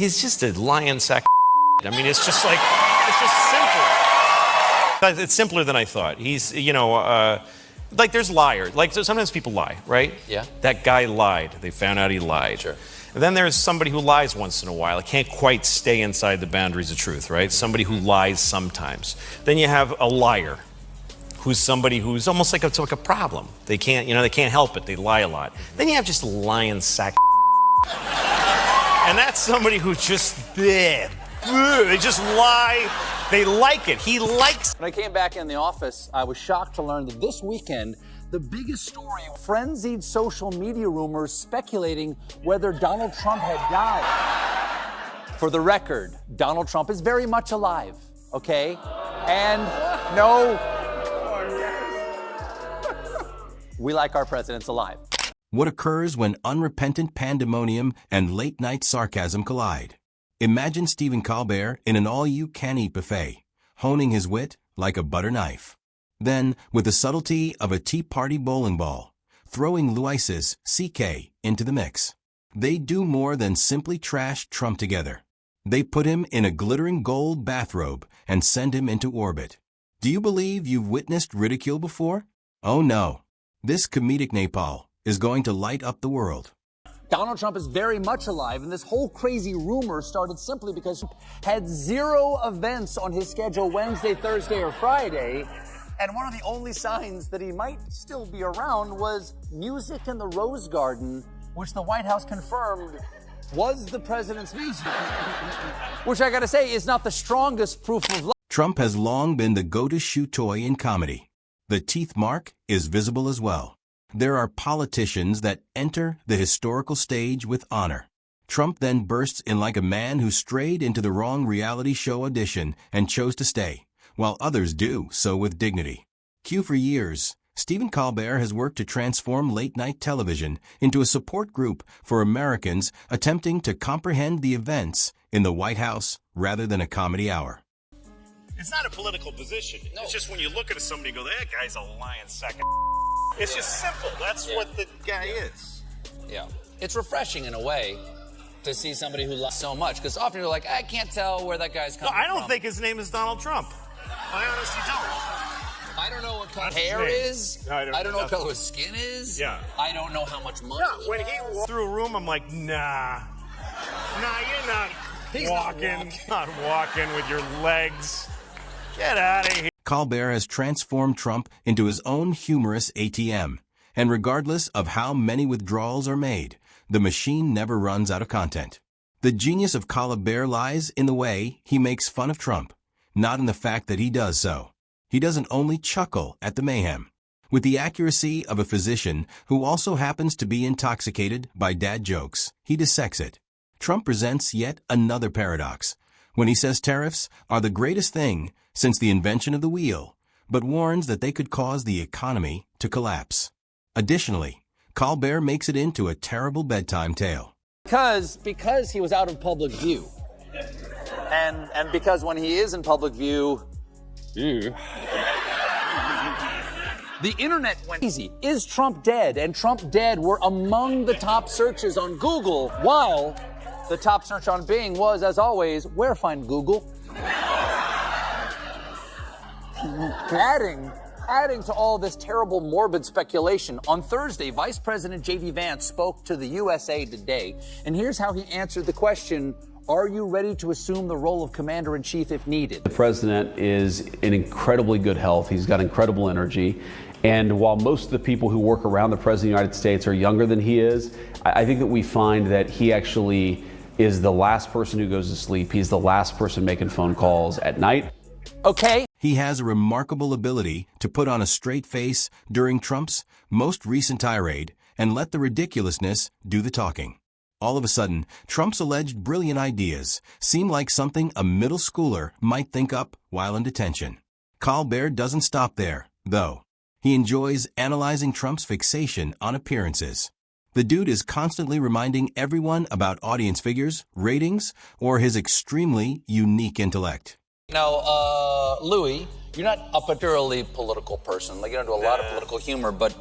He's just a lion sack. I mean, it's just like, it's just simple. It's simpler than I thought. He's, like there's liars. Like sometimes people lie, right? Yeah. That guy lied. They found out he lied. Sure. And then there's somebody who lies once in a while. It can't quite stay inside the boundaries of truth, right? Somebody who lies sometimes. Then you have a liar, who's somebody who's almost like it's like a problem. They can't help it. They lie a lot. Then you have just a lion sack. And that's somebody who just, they just lie. They like it. He likes it. When I came back in the office, I was shocked to learn that this weekend, the biggest story, frenzied social media rumors speculating whether Donald Trump had died. For the record, Donald Trump is very much alive, okay? And no, we like our presidents alive. What occurs when unrepentant pandemonium and late-night sarcasm collide? Imagine Stephen Colbert in an all-you-can-eat buffet, honing his wit like a butter knife. Then, with the subtlety of a Tea Party bowling ball, throwing Louis's CK into the mix. They do more than simply trash Trump together. They put him in a glittering gold bathrobe and send him into orbit. Do you believe you've witnessed ridicule before? Oh no. This comedic Nepal is going to light up the world. Donald Trump is very much alive, and this whole crazy rumor started simply because he had 0 events on his schedule Wednesday, Thursday, or Friday. And one of the only signs that he might still be around was music in the Rose Garden, which the White House confirmed was the president's music. Which I gotta say is not the strongest proof of love. Trump has long been the go-to-shoe toy in comedy. The teeth mark is visible as well. There are politicians that enter the historical stage with honor. Trump then bursts in like a man who strayed into the wrong reality show audition and chose to stay, while others do so with dignity. For years, Stephen Colbert has worked to transform late-night television into a support group for Americans attempting to comprehend the events in the White House rather than a comedy hour. It's not a political position. No. It's just when you look at somebody and go, that guy's a lion sack. It's just simple. That's what the guy is. Yeah. It's refreshing in a way to see somebody who loves so much, because often you're like, I can't tell where that guy's coming from. No, I don't think his name is Donald Trump. I honestly don't. I don't know what color his hair is. No, I don't know what color his skin is. Yeah. I don't know how much money. Yeah, when he walked through a room, I'm like, nah, you're not not walking with your legs. Get out of here. Colbert has transformed Trump into his own humorous ATM, and regardless of how many withdrawals are made, the machine never runs out of content. The genius of Colbert lies in the way he makes fun of Trump, not in the fact that he does so. He doesn't only chuckle at the mayhem. With the accuracy of a physician who also happens to be intoxicated by dad jokes, he dissects it. Trump presents yet another paradox when he says tariffs are the greatest thing since the invention of the wheel, but warns that they could cause the economy to collapse. Additionally, Colbert makes it into a terrible bedtime tale. Because he was out of public view. And because when he is in public view, the internet went easy. Is Trump dead? And Trump dead were among the top searches on Google, while the top search on Bing was, as always, where find Google? Adding to all this terrible, morbid speculation, on Thursday, Vice President J.D. Vance spoke to the USA Today, and here's how he answered the question, are you ready to assume the role of commander-in-chief if needed? The president is in incredibly good health. He's got incredible energy. And while most of the people who work around the president of the United States are younger than he is, I think that we find that he actually is the last person who goes to sleep. He's the last person making phone calls at night. Okay. He has a remarkable ability to put on a straight face during Trump's most recent tirade and let the ridiculousness do the talking. All of a sudden, Trump's alleged brilliant ideas seem like something a middle schooler might think up while in detention. Colbert doesn't stop there, though. He enjoys analyzing Trump's fixation on appearances. The dude is constantly reminding everyone about audience figures, ratings, or his extremely unique intellect. Now, Louis, you're not a particularly political person. Like, you don't do a lot of political humor, but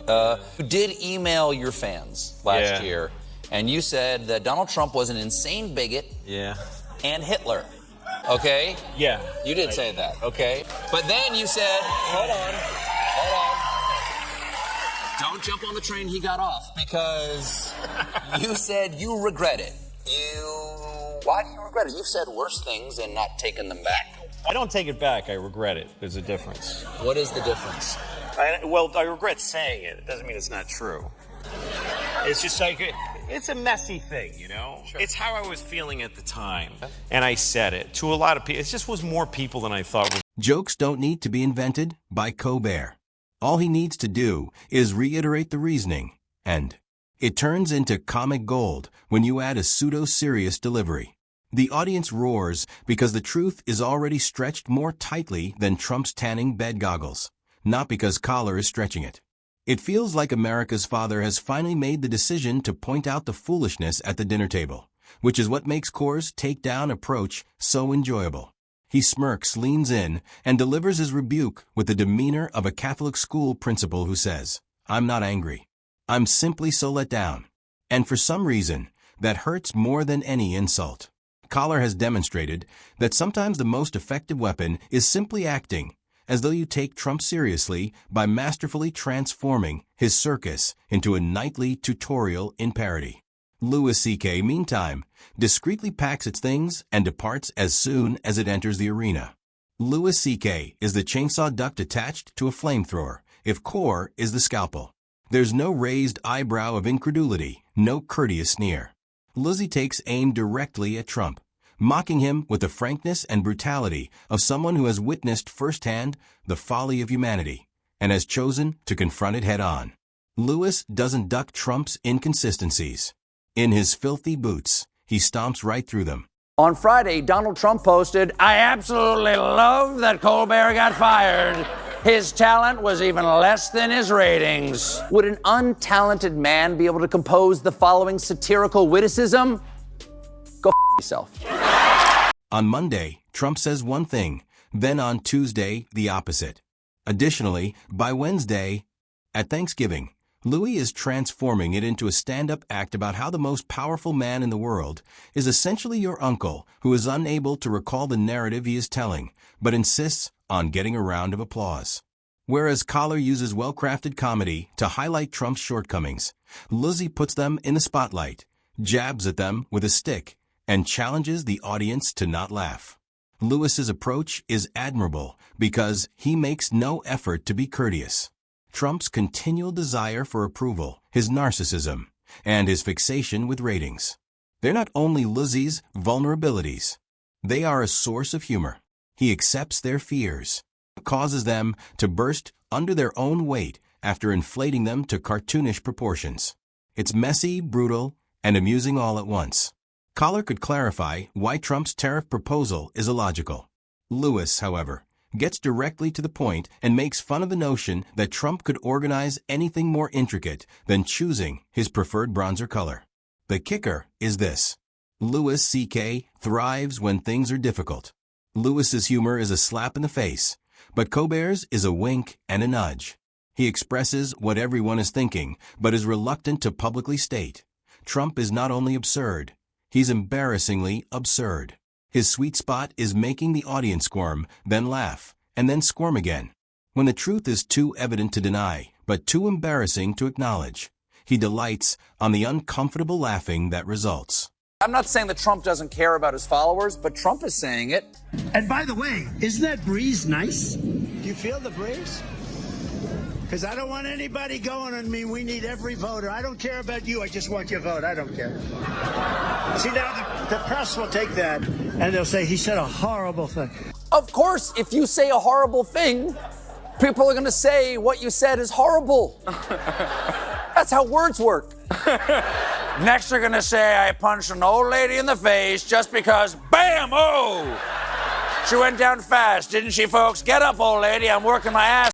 you did email your fans last year and you said that Donald Trump was an insane bigot Yeah. and Hitler. Okay? Yeah. You did say that, okay? But then you said, hold on. Don't jump on the train he got off, because you said you regret it. Why do you regret it? You've said worse things and not taken them back. I don't take it back. I regret it. There's a difference. What is the difference? I regret saying it. It doesn't mean it's not true. It's just like, it's a messy thing, you know? Sure. It's how I was feeling at the time. And I said it to a lot of people. It just was more people than I thought would. Jokes don't need to be invented by Colbert. All he needs to do is reiterate the reasoning, and it turns into comic gold when you add a pseudo-serious delivery. The audience roars because the truth is already stretched more tightly than Trump's tanning bed goggles, not because Collar is stretching it. It feels like America's father has finally made the decision to point out the foolishness at the dinner table, which is what makes Core's take-down approach so enjoyable. He smirks, leans in, and delivers his rebuke with the demeanor of a Catholic school principal who says, "I'm not angry. I'm simply so let down." And for some reason, that hurts more than any insult. Collar has demonstrated that sometimes the most effective weapon is simply acting as though you take Trump seriously by masterfully transforming his circus into a nightly tutorial in parody. Louis C.K., meantime, discreetly packs its things and departs as soon as it enters the arena. Louis C.K. is the chainsaw duct attached to a flamethrower, if Core is the scalpel. There's no raised eyebrow of incredulity, no courteous sneer. Lizzie takes aim directly at Trump, mocking him with the frankness and brutality of someone who has witnessed firsthand the folly of humanity and has chosen to confront it head-on. Lewis doesn't duck Trump's inconsistencies. In his filthy boots, he stomps right through them. On Friday, Donald Trump posted, "I absolutely love that Colbert got fired. His talent was even less than his ratings." Would an untalented man be able to compose the following satirical witticism? Go yourself. On Monday, Trump says one thing, then on Tuesday, the opposite. Additionally, by Wednesday, at Thanksgiving, Louis is transforming it into a stand-up act about how the most powerful man in the world is essentially your uncle who is unable to recall the narrative he is telling, but insists on getting a round of applause. Whereas Collar uses well-crafted comedy to highlight Trump's shortcomings, Lizzie puts them in the spotlight, jabs at them with a stick, and challenges the audience to not laugh. Lewis's approach is admirable because he makes no effort to be courteous. Trump's continual desire for approval, his narcissism, and his fixation with ratings. They're not only Lizzie's vulnerabilities. They are a source of humor. He accepts their fears, causes them to burst under their own weight after inflating them to cartoonish proportions. It's messy, brutal, and amusing all at once. Collar could clarify why Trump's tariff proposal is illogical. Lewis, however, gets directly to the point and makes fun of the notion that Trump could organize anything more intricate than choosing his preferred bronzer color. The kicker is this. Louis C.K. thrives when things are difficult. Lewis's humor is a slap in the face, but Colbert's is a wink and a nudge. He expresses what everyone is thinking, but is reluctant to publicly state. Trump is not only absurd, he's embarrassingly absurd. His sweet spot is making the audience squirm, then laugh, and then squirm again. When the truth is too evident to deny, but too embarrassing to acknowledge, he delights on the uncomfortable laughing that results. I'm not saying that Trump doesn't care about his followers, but Trump is saying it. And by the way, isn't that breeze nice? Do you feel the breeze? Because I don't want anybody going on me. We need every voter. I don't care about you. I just want your vote. I don't care. See, now the press will take that and they'll say he said a horrible thing. Of course, if you say a horrible thing, people are going to say what you said is horrible. That's how words work. Next, they're going to say I punched an old lady in the face just because, bam, oh! She went down fast, didn't she, folks? Get up, old lady. I'm working my ass